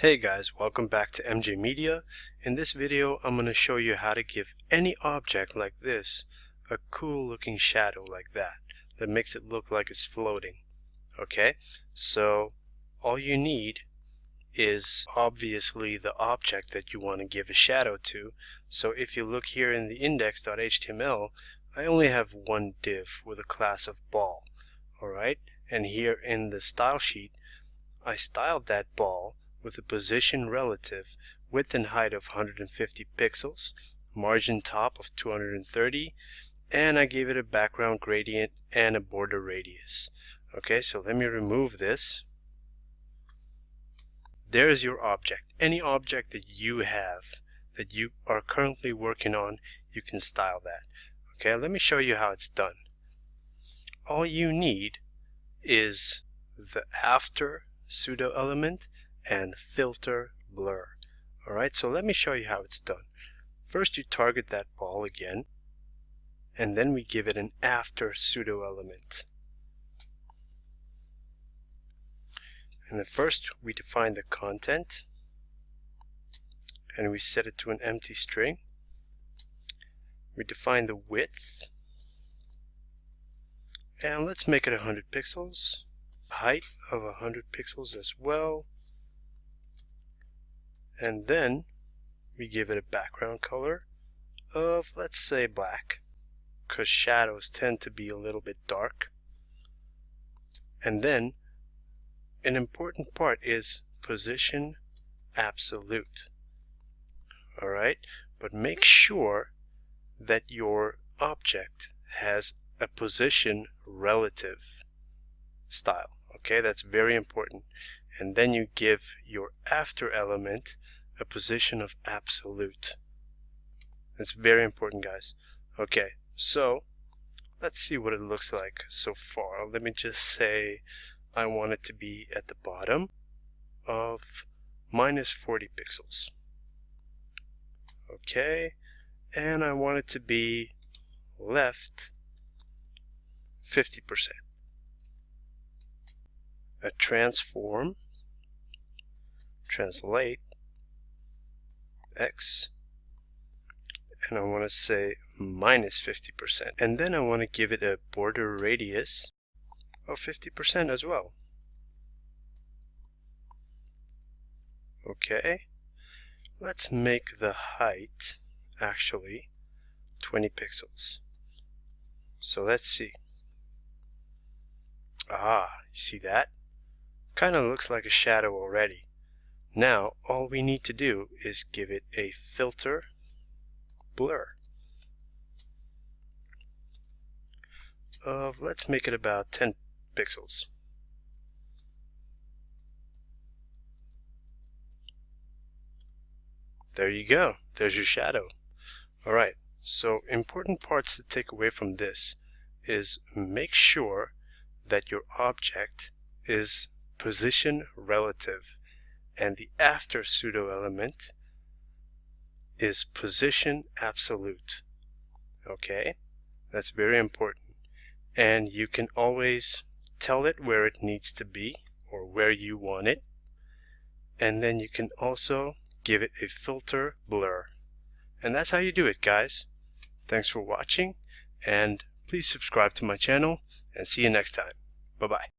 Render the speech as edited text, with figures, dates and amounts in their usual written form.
Hey guys, welcome back to MJ Media. In this video I'm going to show you how to give any object like this a cool looking shadow like that makes it look like it's floating. Okay, so all you need is obviously the object that you want to give a shadow to. So if you look here in the index.html, I only have one div with a class of ball. Alright, and here in the style sheet I styled that ball with a position relative, width and height of 150 pixels, margin top of 230, and I gave it a background gradient and a border radius. Okay, so let me remove this. There's your object. Any object that you have, that you are currently working on, you can style that. Okay, let me show you how it's done. All you need is the after pseudo element and filter blur. Alright, so let me show you how it's done. First you target that ball again, and then we give it an after pseudo element. And then first we define the content, and we set it to an empty string. We define the width, and let's make it 100 pixels. Height of 100 pixels as well. And then we give it a background color of, let's say, black, because shadows tend to be a little bit dark. And then an important part is position absolute. Alright, but make sure that your object has a position relative style. Okay, that's very important. And then you give your after element a position of absolute. That's very important, guys. Okay, so let's see what it looks like so far. Let me just say I want it to be at the bottom of minus 40 pixels. Okay, and I want it to be left 50%. A transform, translate, X, and I want to say minus 50%. And then I want to give it a border radius of 50% as well. Okay, let's make the height actually 20 pixels. So let's see. You see that? Kind of looks like a shadow already. Now all we need to do is give it a filter blur of, let's make it about 10 pixels. There you go. There's your shadow. Alright, so important parts to take away from this is make sure that your object is position relative and the after pseudo element is position absolute. Okay, that's very important, and you can always tell it where it needs to be or where you want it, and then you can also give it a filter blur. And that's how you do it, guys. Thanks for watching, and please subscribe to my channel, and see you next time. Bye bye.